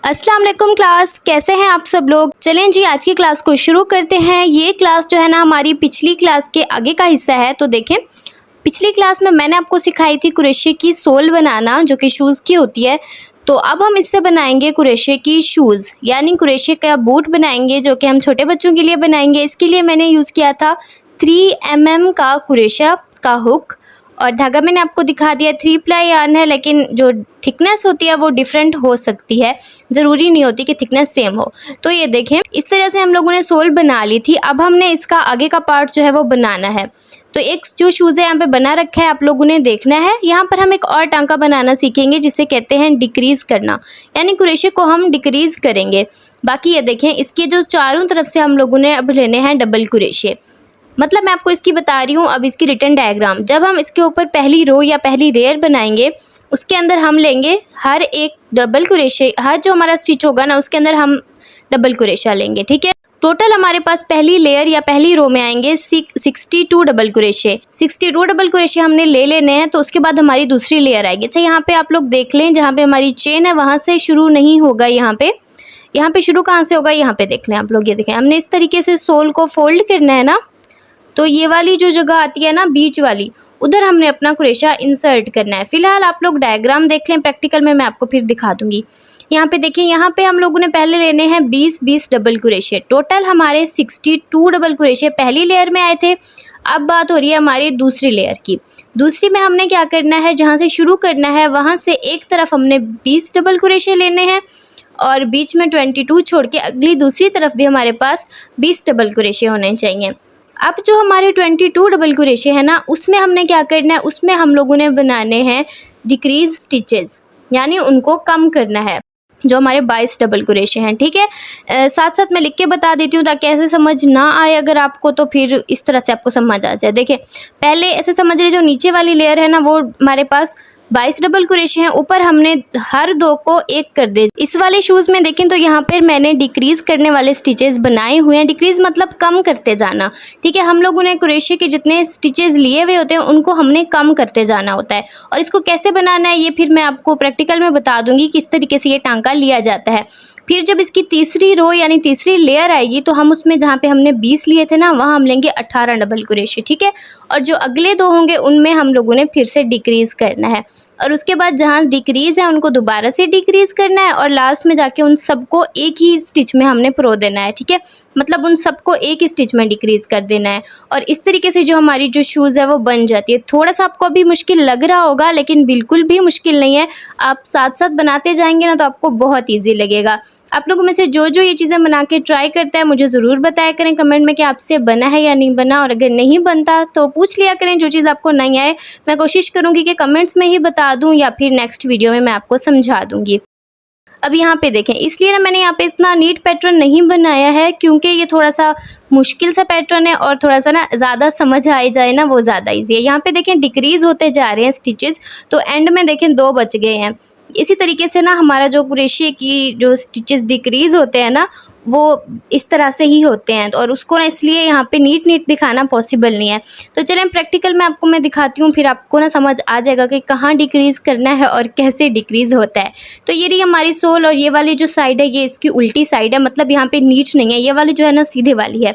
अस्सलाम वालेकुम क्लास, कैसे हैं आप सब लोग। चलें जी आज की क्लास को शुरू करते हैं। ये क्लास जो है ना हमारी पिछली क्लास के आगे का हिस्सा है। तो देखें, पिछली क्लास में मैंने आपको सिखाई थी कुरेशे की सोल बनाना जो कि शूज़ की होती है। तो अब हम इससे बनाएंगे कुरेशे की शूज़, यानी कुरेशे का बूट बनाएंगे जो कि हम छोटे बच्चों के लिए बनाएंगे। इसके लिए मैंने यूज़ किया था 3 mm का कुरेशा का हुक, और धागा मैंने आपको दिखा दिया 3 प्लाई यार्न है, लेकिन जो थिकनेस होती है वो डिफरेंट हो सकती है, ज़रूरी नहीं होती कि थिकनेस सेम हो। तो ये देखें, इस तरह से हम लोगों ने सोल बना ली थी। अब हमने इसका आगे का पार्ट जो है वो बनाना है। तो एक जो शूज़ है यहाँ पे बना रखा है, आप लोगों ने देखना है। यहाँ पर हम एक और टांका बनाना सीखेंगे जिसे कहते हैं डिक्रीज़ करना, यानी कुरेशे को हम डिक्रीज़ करेंगे। बाकी ये देखें, इसके जो चारों तरफ से हम लोगों ने अब लेने हैं डबल कुरेशे। मतलब मैं आपको इसकी बता रही हूँ अब इसकी रिटर्न डायग्राम। जब हम इसके ऊपर पहली रो या पहली लेयर बनाएंगे, उसके अंदर हम लेंगे हर एक डबल कुरेशे, हर जो हमारा स्टिच होगा ना उसके अंदर हम डबल कुरेशा लेंगे। ठीक है, टोटल हमारे पास पहली लेयर या पहली रो में आएंगे 62 डबल कुरेशे। 62 डबल कुरेशे हमने ले लेने हैं। तो उसके बाद हमारी दूसरी लेयर आएगी। अच्छा, यहाँ पे आप लोग देख लें, जहाँ पे हमारी चेन है वहाँ से शुरू नहीं होगा। यहाँ पे शुरू कहाँ से होगा, यहाँ पे देख लें आप लोग। ये देखें, हमने इस तरीके से सोल को फोल्ड करना है ना, तो ये वाली जो जगह आती है ना बीच वाली, उधर हमने अपना कुरेशा इंसर्ट करना है। फिलहाल आप लोग डायग्राम देख लें, प्रैक्टिकल में मैं आपको फिर दिखा दूंगी। यहाँ पे देखें, यहाँ पे हम लोगों ने पहले लेने हैं 20-20 डबल कुरेशे। टोटल हमारे 62 डबल कुरेशे पहली लेयर में आए थे। अब बात हो रही है हमारी दूसरी लेयर की। दूसरी में हमने क्या करना है, जहाँ से शुरू करना है वहाँ से एक तरफ हमने 20 डबल कुरेशे लेने हैं, और बीच में 22 छोड़ के अगली दूसरी तरफ भी हमारे पास 20 डबल कुरेशे होने चाहिए। अब जो हमारे 22 डबल कुरेशे हैं ना, उसमें हमने क्या करना है, उसमें हम लोगों ने बनाने हैं डिक्रीज स्टिचेस, यानी उनको कम करना है, जो हमारे 22 डबल कुरेशे हैं। ठीक है, साथ साथ मैं लिख के बता देती हूँ ताकि ऐसे समझ ना आए अगर आपको, तो फिर इस तरह से आपको समझ आ जाए। देखिए, पहले ऐसे समझ रहे, जो नीचे वाली लेयर है ना वो हमारे पास 22 डबल कुरेशे हैं। ऊपर हमने हर दो को एक कर दे। इस वाले शूज़ में देखें तो यहाँ पर मैंने डिक्रीज़ करने वाले स्टिचेस बनाए हुए हैं। डिक्रीज़ मतलब कम करते जाना। ठीक है, हम लोगों ने कुरेशे के जितने स्टिचेस लिए हुए होते हैं उनको हमने कम करते जाना होता है। और इसको कैसे बनाना है ये फिर मैं आपको प्रैक्टिकल में बता दूंगी किस तरीके से ये टांका लिया जाता है। फिर जब इसकी तीसरी रो यानी तीसरी लेयर आएगी, तो हम उसमें जहाँ पे हमने 20 लिए थे ना, वहाँ हम लेंगे 18 डबल कुरेशे। ठीक है, और जो अगले दो होंगे उनमें हम लोगों ने फिर से डिक्रीज़ करना है, और उसके बाद जहाँ डिक्रीज़ है उनको दोबारा से डिक्रीज़ करना है, और लास्ट में जाके उन सबको एक ही स्टिच में हमने परो देना है। ठीक है, मतलब उन सबको एक ही स्टिच में डिक्रीज़ कर देना है। और इस तरीके से जो हमारी जो शूज़ है वो बन जाती है। थोड़ा सा आपको अभी मुश्किल लग रहा होगा, लेकिन बिल्कुल भी मुश्किल नहीं है। आप साथ साथ बनाते जाएंगे ना तो आपको बहुत ईजी लगेगा। आप लोगों में से जो ये चीज़ें बना के ट्राई करता है मुझे ज़रूर बताया करें कमेंट में कि आपसे बना है या नहीं बना, और अगर नहीं बनता तो पूछ लिया करें। जो चीज़ आपको नहीं आए मैं कोशिश करूँगी कि कमेंट्स में ही बता दूँ, या फिर नेक्स्ट वीडियो में मैं आपको समझा दूँगी। अब यहाँ पे देखें, इसलिए ना मैंने यहाँ पे इतना नीट पैटर्न नहीं बनाया है, क्योंकि ये थोड़ा सा मुश्किल सा पैटर्न है, और थोड़ा सा ना ज़्यादा समझ आ जाए ना वो ज़्यादा ईजी है। यहाँ पे देखें डिक्रीज़ होते जा रहे हैं स्टिचेस, तो एंड में देखें 2 बच गए हैं। इसी तरीके से ना हमारा जो कुरेशे की जो स्टिचेस डिक्रीज़ होते हैं ना वो इस तरह से ही होते हैं, और उसको ना इसलिए यहाँ पे नीट दिखाना पॉसिबल नहीं है। तो चलें प्रैक्टिकल में आपको मैं दिखाती हूँ, फिर आपको ना समझ आ जाएगा कि कहाँ डिक्रीज़ करना है और कैसे डिक्रीज़ होता है। तो ये रही हमारी सोल, और ये वाली जो साइड है ये इसकी उल्टी साइड है, मतलब यहाँ पे नीट नहीं है, ये वाली जो है ना सीधे वाली है।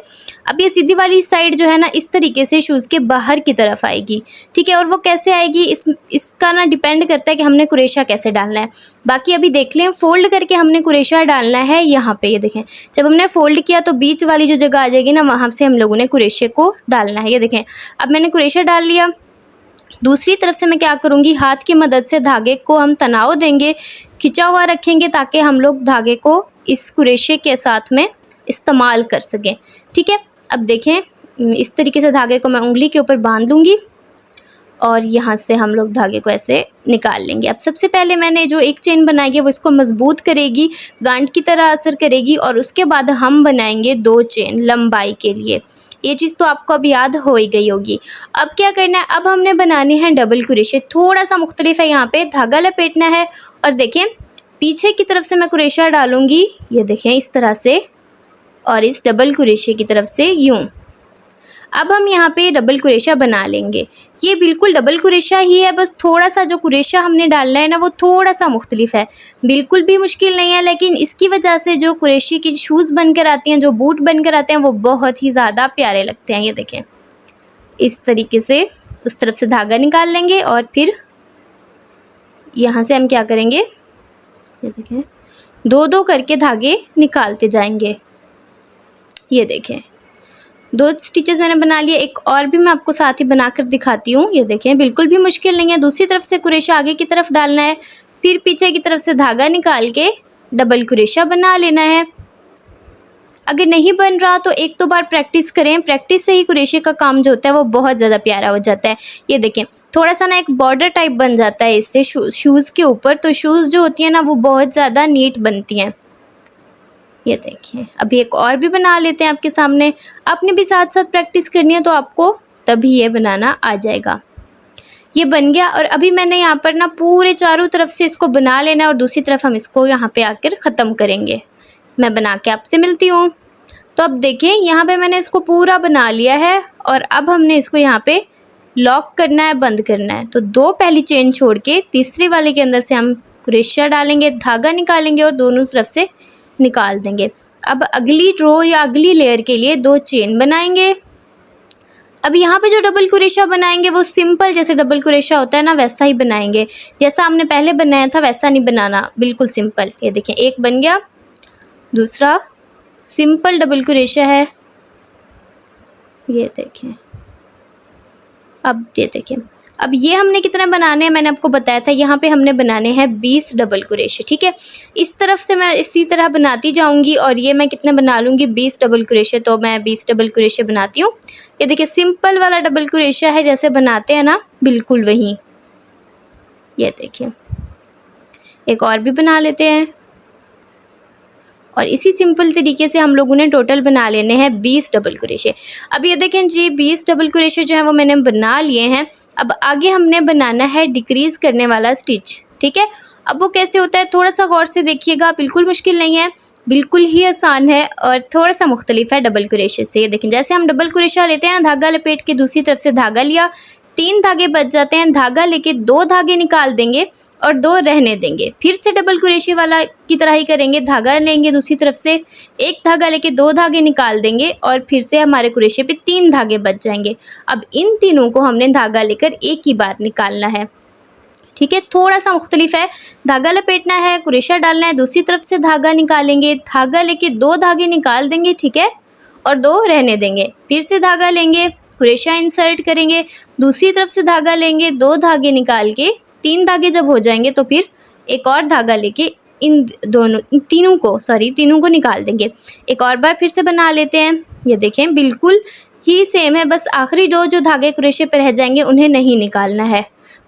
अब ये सीधी वाली साइड जो है ना इस तरीके से शूज़ के बाहर की तरफ आएगी। ठीक है, और वो कैसे आएगी इसका ना डिपेंड करता है कि हमने कुरेशा कैसे डालना है। बाकी अभी देख लें, फोल्ड करके हमने कुरेशा डालना है। यहाँ पे ये देखें, जब हमने फोल्ड किया तो बीच वाली जो जगह आ जाएगी ना वहाँ से हम लोगों ने कुरेशे को डालना है। ये देखें, अब मैंने कुरेशा डाल लिया। दूसरी तरफ से मैं क्या करूँगी, हाथ की मदद से धागे को हम तनाव देंगे, खिंचा हुआ रखेंगे, ताकि हम लोग धागे को इस कुरेशे के साथ में इस्तेमाल कर सकें। ठीक है, अब देखें, इस तरीके से धागे को मैं उंगली के ऊपर बांध लूँगी, और यहाँ से हम लोग धागे को ऐसे निकाल लेंगे। अब सबसे पहले मैंने जो एक चेन बनाई है वो इसको मजबूत करेगी, गांठ की तरह असर करेगी, और उसके बाद हम बनाएंगे 2 चेन लंबाई के लिए। ये चीज़ तो आपको अब याद हो ही गई होगी। अब क्या करना है, अब हमने बनाने हैं डबल कुरेशे। थोड़ा सा मुख्तलिफ है, यहाँ पे धागा लपेटना है, और देखें पीछे की तरफ से मैं कुरेशा डालूँगी, ये देखें इस तरह से, और इस डबल कुरेशे की तरफ से यूँ। अब हम यहाँ पे डबल कुरेशा बना लेंगे। ये बिल्कुल डबल कुरेशा ही है, बस थोड़ा सा जो कुरेशा हमने डालना है ना वो थोड़ा सा मुख्तलिफ है। बिल्कुल भी मुश्किल नहीं है, लेकिन इसकी वजह से जो कुरेशी की शूज़ बनकर आती हैं, जो बूट बनकर आते हैं, वो बहुत ही ज़्यादा प्यारे लगते हैं। ये देखें, इस तरीके से उस तरफ से धागा निकाल लेंगे और फिर यहाँ से हम क्या करेंगे, ये देखें, दो दो करके धागे निकालते जाएंगे। ये देखें, 2 स्टिचेस मैंने बना लिए। एक और भी मैं आपको साथ ही बनाकर दिखाती हूँ। ये देखें, बिल्कुल भी मुश्किल नहीं है। दूसरी तरफ से कुरेशा आगे की तरफ डालना है, फिर पीछे की तरफ से धागा निकाल के डबल कुरेशा बना लेना है। अगर नहीं बन रहा तो 1-2 बार प्रैक्टिस करें। प्रैक्टिस से ही कुरेशे का काम जो होता है वो बहुत ज़्यादा प्यारा हो जाता है। ये देखें, थोड़ा सा ना एक बॉर्डर टाइप बन जाता है इससे शूज़ के ऊपर, तो शूज़ जो होती हैं ना वो बहुत ज़्यादा नीट बनती हैं। ये देखिए, अभी एक और भी बना लेते हैं आपके सामने। आपने भी साथ साथ प्रैक्टिस करनी है तो आपको तभी ये बनाना आ जाएगा। ये बन गया और अभी मैंने यहाँ पर ना पूरे चारों तरफ से इसको बना लेना है और दूसरी तरफ हम इसको यहाँ पे आकर ख़त्म करेंगे। मैं बना के आपसे मिलती हूँ। तो अब देखें, यहाँ पे मैंने इसको पूरा बना लिया है और अब हमने इसको यहाँ पे लॉक करना है, बंद करना है। तो 2 पहली चेन छोड़ के तीसरी वाले के अंदर से हम कुरेशा डालेंगे, धागा निकालेंगे और दोनों तरफ से निकाल देंगे। अब अगली रो या अगली लेयर के लिए 2 चेन बनाएंगे। अब यहाँ पे जो डबल कुरेशा बनाएंगे वो सिंपल जैसे डबल कुरेशा होता है ना वैसा ही बनाएंगे। जैसा हमने पहले बनाया था वैसा नहीं बनाना, बिल्कुल सिंपल। ये देखें, एक बन गया, दूसरा सिंपल डबल कुरेशा है। ये देखें, अब ये देखें, अब ये हमने कितने बनाने हैं मैंने आपको बताया था। यहाँ पे हमने बनाने हैं 20 डबल कुरेशे, ठीक है। इस तरफ से मैं इसी तरह बनाती जाऊँगी और ये मैं कितने बना लूँगी, 20 डबल कुरेशे। तो मैं 20 डबल कुरेशे बनाती हूँ। ये देखिए, सिंपल वाला डबल कुरेशा है जैसे बनाते हैं ना, बिल्कुल वही। ये देखिए, एक और भी बना लेते हैं और इसी सिंपल तरीके से हम लोगों ने टोटल बना लेने हैं 20 डबल कुरेशे। अब ये देखें जी, 20 डबल कुरेशे जो है वो मैंने बना लिए हैं। अब आगे हमने बनाना है डिक्रीज़ करने वाला स्टिच, ठीक है। अब वो कैसे होता है, थोड़ा सा गौर से देखिएगा, बिल्कुल मुश्किल नहीं है, बिल्कुल ही आसान है और थोड़ा सा मुख्तलिफ है डबल कुरेशे से। ये देखें, जैसे हम डबल कुरेशा लेते हैं ना, धागा लपेट के दूसरी तरफ से धागा लिया, 3 धागे बच जाते हैं। धागा लेके 2 धागे निकाल देंगे और 2 रहने देंगे। फिर से डबल कुरेशे वाला की तरह ही करेंगे, धागा लेंगे दूसरी तरफ से, 1 धागा लेके 2 धागे निकाल देंगे और फिर से हमारे कुरेशे पे 3 धागे बच जाएंगे। अब इन तीनों को हमने धागा लेकर एक ही बार निकालना है, ठीक है। थोड़ा सा मुख्तलिफ है, धागा लपेटना है, कुरेशा डालना है, दूसरी तरफ से धागा निकालेंगे, धागा लेके 2 धागे निकाल देंगे, ठीक है, और 2 रहने देंगे। फिर से धागा लेंगे, कुरेशा इंसर्ट करेंगे, दूसरी तरफ से धागा लेंगे, 2 धागे निकाल के 3 धागे जब हो जाएंगे तो फिर एक और धागा लेके तीनों को निकाल देंगे। एक और बार फिर से बना लेते हैं। ये देखें, बिल्कुल ही सेम है, बस आखिरी जो धागे कुरेशे पे रह जाएंगे उन्हें नहीं निकालना है,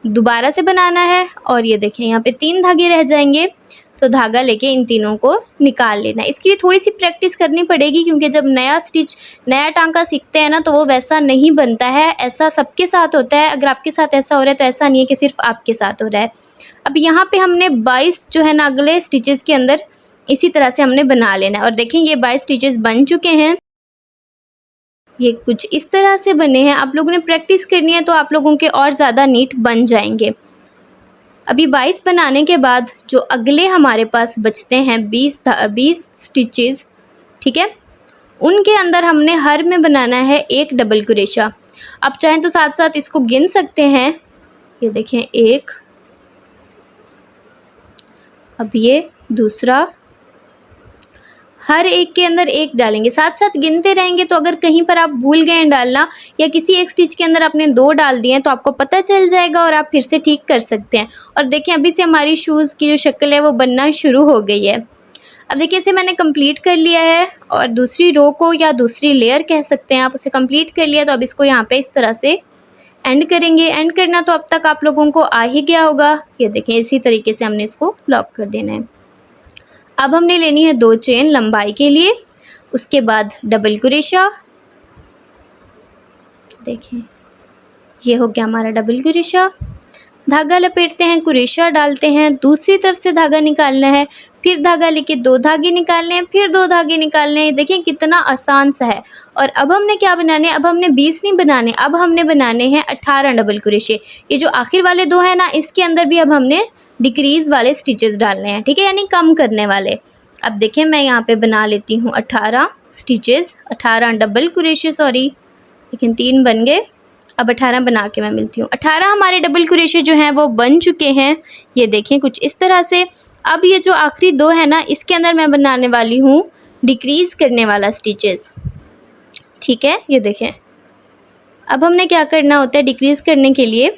दोबारा से बनाना है। और ये देखें, यहाँ पे 3 धागे रह जाएंगे तो धागा लेके इन तीनों को निकाल लेना है। इसके लिए थोड़ी सी प्रैक्टिस करनी पड़ेगी, क्योंकि जब नया टांका सीखते हैं ना तो वो वैसा नहीं बनता है। ऐसा सबके साथ होता है, अगर आपके साथ ऐसा हो रहा है तो ऐसा नहीं है कि सिर्फ आपके साथ हो रहा है। अब यहाँ पे हमने 22 जो है ना अगले स्टिचेस के अंदर इसी तरह से हमने बना लेना है। और देखें, ये 22 स्टिचेस बन चुके हैं। ये कुछ इस तरह से बने हैं। आप लोगों ने प्रैक्टिस करनी है तो आप लोगों के और ज़्यादा नीट बन जाएंगे। अभी 22 बनाने के बाद जो अगले हमारे पास बचते हैं 20 स्टिचेस, ठीक है, उनके अंदर हमने हर में बनाना है 1 डबल कुरेशा। आप चाहें तो साथ साथ इसको गिन सकते हैं। ये देखें, 1, अब ये दूसरा, हर एक के अंदर 1 डालेंगे, साथ साथ गिनते रहेंगे। तो अगर कहीं पर आप भूल गए हैं डालना या किसी एक स्टिच के अंदर आपने 2 डाल दिए हैं तो आपको पता चल जाएगा और आप फिर से ठीक कर सकते हैं। और देखें, अभी से हमारी शूज़ की जो शक्ल है वो बनना शुरू हो गई है। अब देखिए, इसे मैंने कंप्लीट कर लिया है और दूसरी रो को या दूसरी लेयर कह सकते हैं आप, उसे कंप्लीट कर लिया। तो अब इसको यहाँ पे इस तरह से एंड करेंगे। एंड करना तो अब तक आप लोगों को आ ही गया होगा। ये देखें, इसी तरीके से हमने इसको लॉक कर देना है। अब हमने लेनी है 2 चेन लंबाई के लिए, उसके बाद डबल कुरेशा। देखिए, ये हो गया हमारा डबल कुरेशा। धागा लपेटते हैं, कुरेशा डालते हैं, दूसरी तरफ से धागा निकालना है, फिर धागा लेके 2 धागे निकालने हैं, फिर 2 धागे निकालने हैं। देखिए कितना आसान सा है। और अब हमने क्या बनाने हैं, अब हमने 20 नहीं बनाने, अब हमने बनाने हैं 18 डबल क्रोशे। ये जो आखिर वाले 2 हैं ना, इसके अंदर भी अब हमने डिक्रीज़ वाले स्टिचेस डालने हैं, ठीक है, यानी कम करने वाले। अब देखिए मैं यहाँ पे बना लेती हूँ 18 स्टिचेस, 18 डबल क्रोशे, सॉरी, लेकिन 3 बन गए। अब 18 बना के मैं मिलती हूँ। 18 हमारे डबल क्रोशे जो हैं वो बन चुके हैं। ये देखें कुछ इस तरह से। अब ये जो आखिरी 2 है ना, इसके अंदर मैं बनाने वाली हूँ डिक्रीज़ करने वाला स्टिचेस, ठीक है। ये देखें अब हमने क्या करना होता है डिक्रीज़ करने के लिए,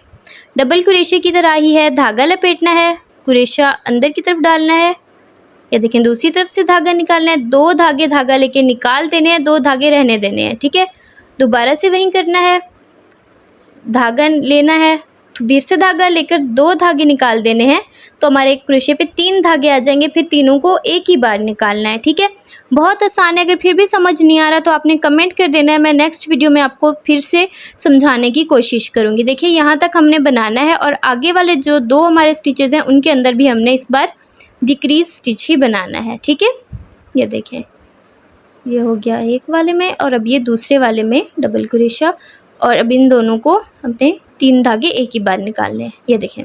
डबल क्रोशे की तरह ही है, धागा लपेटना है, क्रोशा अंदर की तरफ डालना है। ये देखें दूसरी तरफ से धागा निकालना है, 2 धागे धागा लेके निकाल देने हैं, 2 धागे रहने देने हैं, ठीक है। दोबारा से वही करना है, धागा लेना है, फिर से धागा लेकर 2 धागे निकाल देने हैं, तो हमारे एक क्रोशे पे 3 धागे आ जाएंगे। फिर तीनों को एक ही बार निकालना है, ठीक है। बहुत आसान है। अगर फिर भी समझ नहीं आ रहा तो आपने कमेंट कर देना है, मैं नेक्स्ट वीडियो में आपको फिर से समझाने की कोशिश करूँगी। देखिए यहाँ तक हमने बनाना है और आगे वाले जो 2 हमारे स्टिचेज़ हैं उनके अंदर भी हमने इस बार डिक्रीज स्टिच ही बनाना है, ठीक है। ये देखें ये हो गया एक वाले में और अब ये दूसरे वाले में डबल क्रोशा, और अब इन दोनों को हमने 3 धागे एक ही बार निकालने हैं। ये देखें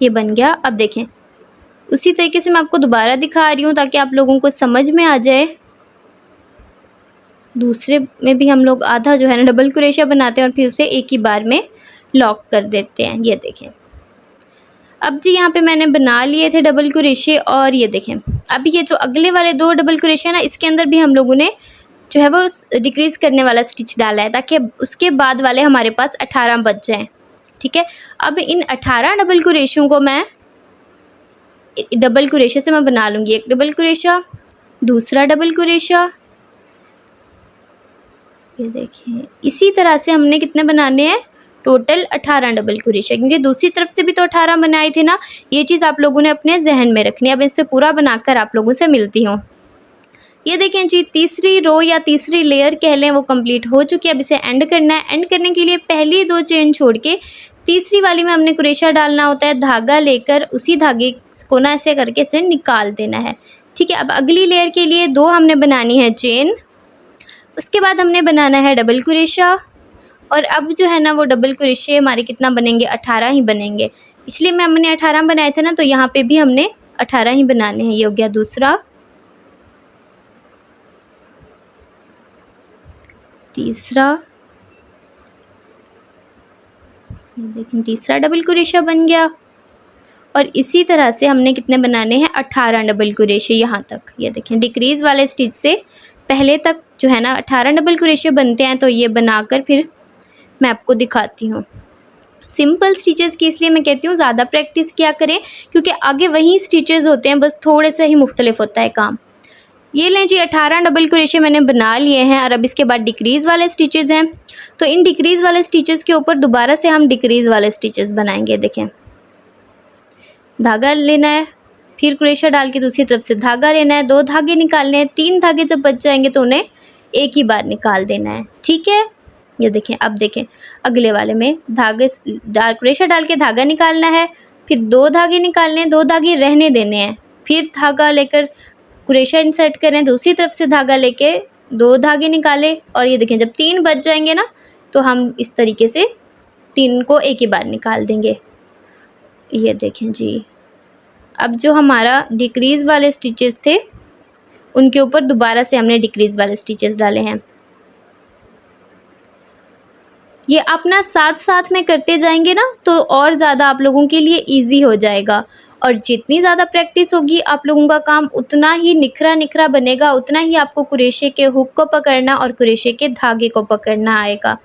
ये बन गया। अब देखें उसी तरीके से मैं आपको दोबारा दिखा रही हूँ ताकि आप लोगों को समझ में आ जाए। दूसरे में भी हम लोग आधा जो है ना डबल क्रोशा बनाते हैं और फिर उसे एक ही बार में लॉक कर देते हैं। ये देखें अब जी यहाँ पे मैंने बना लिए थे डबल क्रोशे, और ये देखें अब ये जो अगले वाले 2 डबल क्रोशे हैं ना, इसके अंदर भी हम लोगों ने जो है वो डिक्रीज़ करने वाला स्टिच डाला है ताकि उसके बाद वाले हमारे पास 18 बच जाएं, ठीक है। अब इन 18 डबल क्रोशों को मैं डबल क्रोशे से मैं बना लूँगी, एक डबल क्रोशा, दूसरा डबल क्रोशा। ये देखें इसी तरह से हमने कितने बनाने हैं, टोटल 18 डबल क्रोशे, क्योंकि दूसरी तरफ से भी तो 18 बनाए थे ना। ये चीज़ आप लोगों ने अपने जहन में रखनी है। अब इससे पूरा बनाकर आप लोगों से मिलती हूँ। ये देखें जी तीसरी रो या तीसरी लेयर कह लें वो कंप्लीट हो चुकी है। अब इसे एंड करना है। एंड करने के लिए पहली 2 चेन छोड़ के तीसरी वाली में हमने क्रोशा डालना होता है, धागा लेकर उसी धागे को ना ऐसे करके इसे निकाल देना है, ठीक है। अब अगली लेयर के लिए 2 हमने बनानी है चेन, उसके बाद हमने बनाना है डबल क्रोशा, और अब जो है ना वो डबल क्रोशे हमारे कितना बनेंगे, 18 ही बनेंगे। इसलिए मैं हमने 18 बनाए थे ना, तो यहाँ पे भी हमने 18 ही बनाने हैं। ये हो गया दूसरा, तीसरा, देखें तीसरा डबल क्रोशा बन गया। और इसी तरह से हमने कितने बनाने हैं, 18 डबल क्रोशे यहाँ तक। ये देखें डिक्रीज़ वाले स्टिच से पहले तक जो है ना 18 डबल क्रोशे बनते हैं। तो ये बनाकर फिर मैं आपको दिखाती हूँ। सिंपल स्टिचेस की इसलिए मैं कहती हूँ ज़्यादा प्रैक्टिस किया करें, क्योंकि आगे वही स्टिचेस होते हैं, बस थोड़े से ही मुख्तलिफ होता है काम। ये लें जी 18 डबल क्रोशे मैंने बना लिए हैं, और अब इसके बाद डिक्रीज़ वाले स्टिचेस हैं। तो इन डिक्रीज़ वाले स्टिचेस के ऊपर दोबारा से हम डिक्रीज़ वाले स्टिचेस बनाएंगे। देखें धागा लेना है, फिर क्रोशा डाल के दूसरी तरफ से धागा लेना है, 2 धागे निकालने हैं, 3 धागे जब बच जाएंगे तो उन्हें एक ही बार निकाल देना है, ठीक है। ये देखें अब देखें अगले वाले में धागे क्रोशा डाल के धागा निकालना है, फिर 2 धागे निकालने हैं, 2 धागे रहने देने हैं, फिर धागा लेकर क्रोशा इंसर्ट करें, दूसरी तरफ से धागा लेके 2 धागे निकाले, और ये देखें जब 3 बच जाएंगे ना तो हम इस तरीके से 3 को एक ही बार निकाल देंगे। ये देखें जी अब जो हमारा डिक्रीज़ वाले स्टिचेस थे उनके ऊपर दोबारा से हमने डिक्रीज़ वाले स्टिचेस डाले हैं। ये अपना साथ साथ में करते जाएंगे ना तो और ज़्यादा आप लोगों के लिए इजी हो जाएगा, और जितनी ज़्यादा प्रैक्टिस होगी आप लोगों का काम उतना ही निखरा निखरा बनेगा, उतना ही आपको क्रोशे के हुक को पकड़ना और क्रोशे के धागे को पकड़ना आएगा।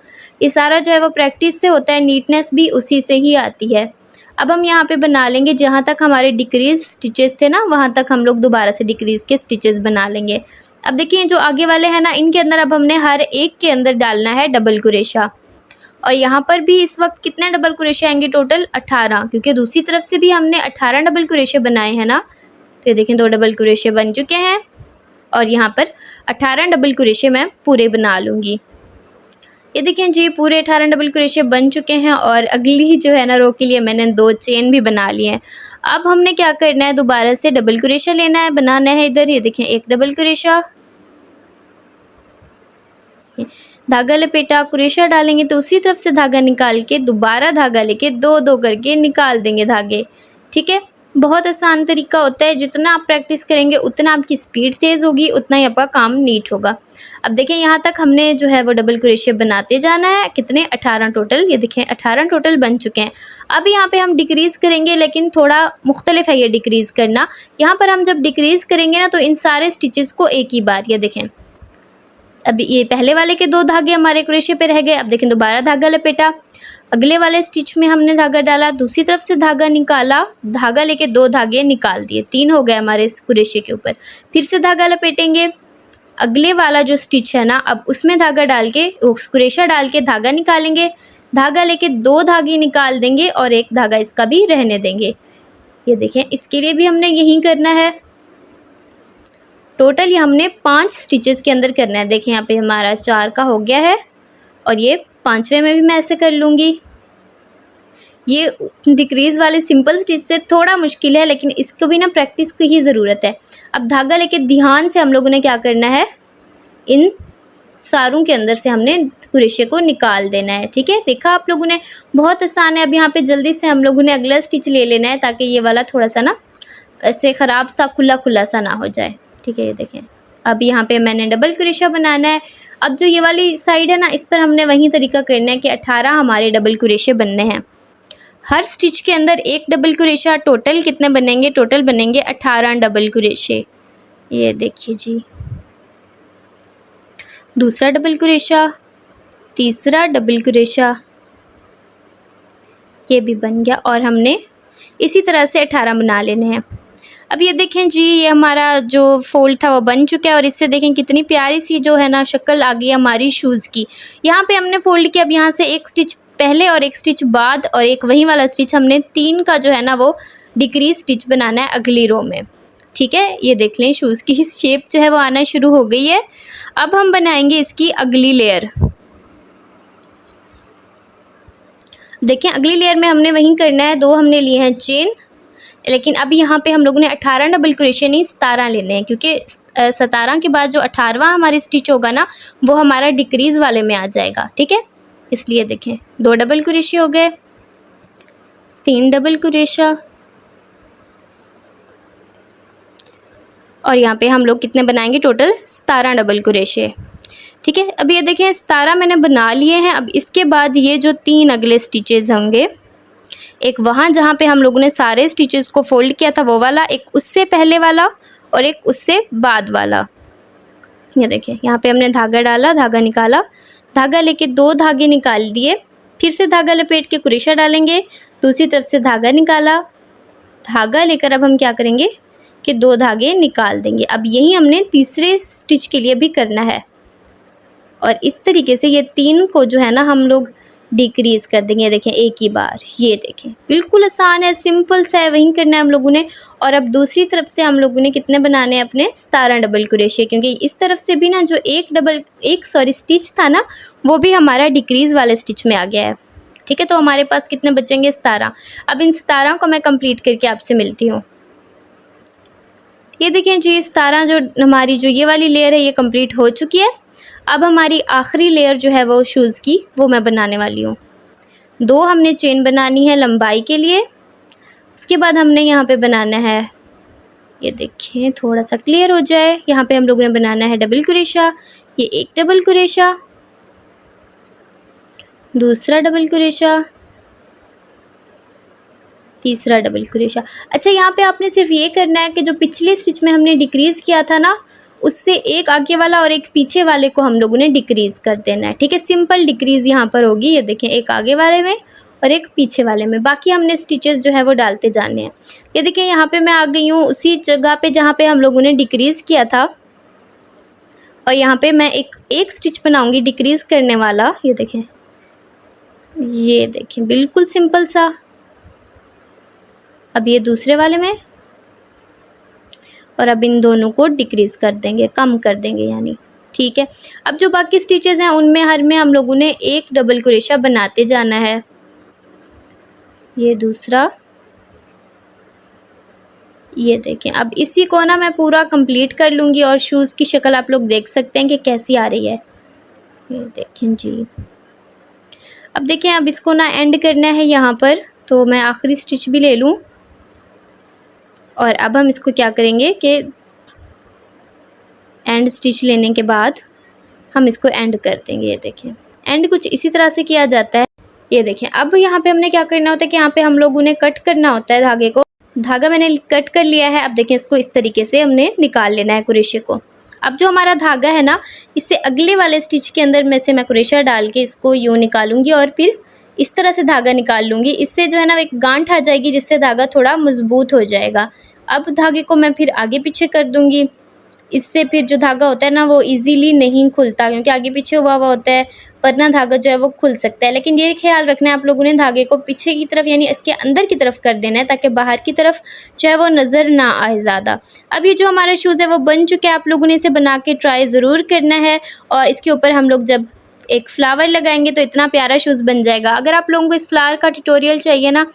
ये सारा जो है वो प्रैक्टिस से होता है, नीटनेस भी उसी से ही आती है। अब हम यहाँ पे बना लेंगे जहाँ तक हमारे डिक्रीज़ स्टिचेस थे ना, वहाँ तक हम लोग दोबारा से डिक्रीज़ के स्टिचेस बना लेंगे। अब देखिए जो आगे वाले हैं ना, इनके अंदर अब हमने हर एक के अंदर डालना है डबल क्रोशा, और यहाँ पर भी इस वक्त कितने डबल क्रोशे आएंगे, टोटल 18, क्योंकि दूसरी तरफ से भी हमने 18 डबल क्रोशे बनाए हैं ना। तो ये देखें 2 डबल क्रोशे बन चुके हैं, और यहाँ पर 18 डबल क्रोशे मैं पूरे बना लूँगी। ये देखिए जी पूरे 18 डबल क्रोशे बन चुके हैं और अगली जो है ना रो के लिए मैंने 2 चेन भी बना लिए हैं। अब हमने क्या करना है, दोबारा से डबल क्रोशा लेना है, बनाना है इधर। ये देखें एक डबल क्रोशा, धागा लपेटा, क्रोशा डालेंगे तो उसी तरफ से धागा निकाल के दोबारा धागा लेके 2-2 करके निकाल देंगे धागे। ठीक है, बहुत आसान तरीका होता है। जितना आप प्रैक्टिस करेंगे उतना आपकी स्पीड तेज़ होगी, उतना ही आपका काम नीट होगा। अब देखें यहाँ तक हमने जो है वो डबल क्रोशे बनाते जाना है। कितने, 18 टोटल। ये देखें 18 टोटल बन चुके हैं। अब यहाँ पे हम डिक्रीज़ करेंगे, लेकिन थोड़ा मुख्तलिफ है ये डिक्रीज़ करना। यहाँ पर हम जब डिक्रीज़ करेंगे ना तो इन सारे स्टिचेस को एक ही बार, ये देखें अभी ये पहले वाले के 2 धागे हमारे क्रोशे पे रह गए। अब देखें दोबारा धागा लपेटा, अगले वाले स्टिच में हमने धागा डाला, दूसरी तरफ से धागा निकाला, धागा लेके 2 धागे निकाल दिए, 3 हो गए हमारे इस क्रोशे के ऊपर। फिर से धागा लपेटेंगे, अगले वाला जो स्टिच है ना अब उसमें धागा डाल के क्रोशा डाल के धागा निकालेंगे, धागा लेके 2 धागे निकाल देंगे और एक धागा इसका भी रहने देंगे। ये देखें इसके लिए भी हमने यही करना है। टोटल ये हमने 5 स्टिचेस के अंदर करना है। देखें यहाँ पे हमारा 4 का हो गया है और ये 5वें में भी मैं ऐसे कर लूँगी। ये डिक्रीज़ वाले सिंपल स्टिच से थोड़ा मुश्किल है, लेकिन इसको भी ना प्रैक्टिस की ही ज़रूरत है। अब धागा लेके ध्यान से हम लोगों ने क्या करना है, इन सारों के अंदर से हमने क्रोशे को निकाल देना है। ठीक है, देखा आप लोगों ने, बहुत आसान है। अब यहाँ पे जल्दी से हम लोगों ने अगला स्टिच ले लेना है ताकि ये वाला थोड़ा सा ना ऐसे ख़राब सा खुला खुला सा ना हो जाए। ठीक है, ये देखें अब यहाँ पे मैंने डबल क्रोशा बनाना है। अब जो ये वाली साइड है ना इस पर हमने वही तरीका करना है कि 18 हमारे डबल क्रोशे बनने हैं। हर स्टिच के अंदर एक डबल क्रोशा। टोटल कितने बनेंगे, टोटल बनेंगे 18 डबल क्रोशे। ये देखिए जी, दूसरा डबल क्रोशा, तीसरा डबल क्रोशा, ये भी बन गया और हमने इसी तरह से 18 बना लेने हैं। अब ये देखें जी ये हमारा जो फोल्ड था वो बन चुका है और इससे देखें कितनी प्यारी सी जो है ना शक्ल आ गई हमारी शूज़ की। यहाँ पे हमने फोल्ड किया, अब यहाँ से एक स्टिच पहले और एक स्टिच बाद और एक वही वाला स्टिच, हमने 3 का जो है ना वो डिक्रीज स्टिच बनाना है अगली रो में। ठीक है, ये देख लें शूज़ की शेप जो है वो आना शुरू हो गई है। अब हम बनाएंगे इसकी अगली लेयर। देखें अगली लेयर में हमने वही करना है, 2 हमने लिए हैं चेन, लेकिन अब यहाँ पे हम लोगों ने 18 डबल क्रोशे नहीं 17 लेने हैं, क्योंकि 17 के बाद जो 18वां हमारी स्टिच होगा ना वो हमारा डिक्रीज़ वाले में आ जाएगा। ठीक है, इसलिए देखें 2 डबल क्रोशे हो गए, 3 डबल क्रोशा और यहाँ पे हम लोग कितने बनाएंगे, टोटल 17 डबल क्रोशे। ठीक है, अब ये देखें 17 मैंने बना लिए हैं। अब इसके बाद ये जो 3 अगले स्टिचेज़ होंगे, एक वहाँ जहाँ पे हम लोगों ने सारे स्टिचेस को फोल्ड किया था वो वाला, एक उससे पहले वाला और एक उससे बाद वाला। ये देखें यहाँ पे हमने धागा डाला, धागा निकाला, धागा लेके 2 धागे निकाल दिए, फिर से धागा लपेट के क्रोशा डालेंगे, दूसरी तरफ से धागा निकाला, धागा लेकर अब हम क्या करेंगे कि 2 धागे निकाल देंगे। अब यही हमने तीसरे स्टिच के लिए भी करना है और इस तरीके से ये 3 को जो है ना हम लोग डिक्रीज़ कर देंगे। देखें एक ही बार, ये देखें बिल्कुल आसान है, सिंपल सा है, वही करना है हम लोगों ने। और अब दूसरी तरफ से हम लोगों ने कितने बनाने हैं अपने 17 डबल क्रोशे, क्योंकि इस तरफ से भी ना जो एक स्टिच था ना वो भी हमारा डिक्रीज़ वाले स्टिच में आ गया है। ठीक है, तो हमारे पास कितने बचेंगे, 17। अब इन 17 को मैं कंप्लीट करके आपसे मिलती हूँ। ये देखें जी 17 जो हमारी जो ये वाली लेयर है ये कंप्लीट हो चुकी है। अब हमारी आखिरी लेयर जो है वो शूज़ की वो मैं बनाने वाली हूँ। 2 हमने चेन बनानी है लंबाई के लिए, उसके बाद हमने यहाँ पे बनाना है, ये देखें थोड़ा सा क्लियर हो जाए, यहाँ पे हम लोगों ने बनाना है डबल क्रोशा। ये एक डबल क्रोशा, दूसरा डबल क्रोशा, तीसरा डबल क्रोशा। अच्छा, यहाँ पे आपने सिर्फ ये करना है कि जो पिछले स्टिच में हमने डिक्रीज़ किया था ना उससे एक आगे वाला और एक पीछे वाले को हम लोगों ने डिक्रीज़ कर देना है। ठीक है, सिंपल डिक्रीज़ यहाँ पर होगी। ये देखें एक आगे वाले में और एक पीछे वाले में, बाकी हमने स्टिचेस जो है वो डालते जाने हैं। ये देखें यहाँ पे मैं आ गई हूँ उसी जगह पे जहाँ पे हम लोगों ने डिक्रीज़ किया था और यहाँ पे मैं एक स्टिच बनाऊँगी डिक्रीज़ करने वाला। ये देखें बिल्कुल सिंपल सा। अब ये दूसरे वाले में और अब इन दोनों को डिक्रीज़ कर देंगे, कम कर देंगे यानी। ठीक है। अब जो बाकी स्टिचेज़ हैं उनमें हर में हम लोगों ने एक डबल क्रोशा बनाते जाना है। ये दूसरा, ये देखें। अब इसी को ना मैं पूरा कंप्लीट कर लूँगी और शूज़ की शक्ल आप लोग देख सकते हैं कि कैसी आ रही है। ये देखें जी। अब देखें, अब इसको ना एंड करना है यहाँ पर, तो मैं आखिरी स्टिच भी ले लूँ और अब हम इसको क्या करेंगे कि एंड स्टिच लेने के बाद हम इसको एंड कर देंगे। ये देखें, एंड कुछ इसी तरह से किया जाता है। ये देखें, अब यहाँ पे हमने क्या करना होता है कि यहाँ पे हम लोगों ने कट करना होता है धागे को। धागा मैंने कट कर लिया है। अब देखें, इसको इस तरीके से हमने निकाल लेना है क्रोशे को। अब जो हमारा धागा है ना, इससे अगले वाले स्टिच के अंदर में से मैं क्रोशा डाल के इसको यूँ निकालूंगी और फिर इस तरह से धागा निकाल लूँगी। इससे जो है ना एक गांठ आ जाएगी, जिससे धागा थोड़ा मजबूत हो जाएगा। अब धागे को मैं फिर आगे पीछे कर दूँगी। इससे फिर जो धागा होता है ना वो इजीली नहीं खुलता, क्योंकि आगे पीछे हुआ होता है, वरना धागा जो है वो खुल सकता है। लेकिन ये ख्याल रखना है आप लोगों ने, धागे को पीछे की तरफ यानी इसके अंदर की तरफ कर देना है, ताकि बाहर की तरफ जो है वो नज़र ना आए ज़्यादा। अब ये जो हमारा शूज़ है वो बन चुका है। आप लोगों ने इसे बना के ट्राई ज़रूर करना है और इसके ऊपर हम लोग जब एक फ्लावर लगाएंगे तो इतना प्यारा शूज़ बन जाएगा। अगर आप लोगों को इस फ्लावर का ट्यूटोरियल चाहिए ना,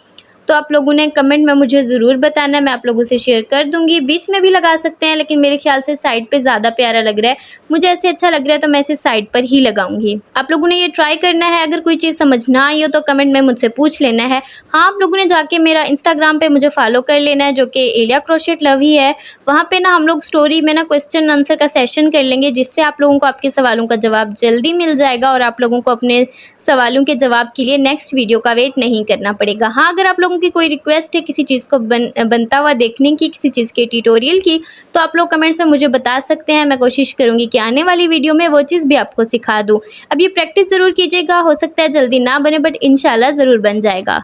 तो आप लोगों ने कमेंट में मुझे ज़रूर बताना है, मैं आप लोगों से शेयर कर दूंगी। बीच में भी लगा सकते हैं, लेकिन मेरे ख्याल से साइड पे ज़्यादा प्यारा लग रहा है, मुझे ऐसे अच्छा लग रहा है, तो मैं इसे साइड पर ही लगाऊंगी। आप लोगों ने ये ट्राई करना है। अगर कोई चीज़ समझ ना आई हो तो कमेंट में मुझसे पूछ लेना है। हाँ, आप लोगों ने जाके मेरा इंस्टाग्राम पर मुझे फॉलो कर लेना है, जो कि एलिया क्रोशेट लव ही है। वहाँ पर ना हम लोग स्टोरी में ना क्वेश्चन आंसर का सेशन कर लेंगे, जिससे आप लोगों को आपके सवालों का जवाब जल्दी मिल जाएगा और आप लोगों को अपने सवालों के जवाब के लिए नेक्स्ट वीडियो का वेट नहीं करना पड़ेगा। हाँ, अगर आप लोगों की कोई रिक्वेस्ट है किसी चीज़ को बनता हुआ देखने की, किसी चीज़ के ट्यूटोरियल की, तो आप लोग कमेंट्स में मुझे बता सकते हैं। मैं कोशिश करूंगी कि आने वाली वीडियो में वो चीज़ भी आपको सिखा दूं। अब ये प्रैक्टिस ज़रूर कीजिएगा, हो सकता है जल्दी ना बने, बट इंशाल्लाह ज़रूर बन जाएगा।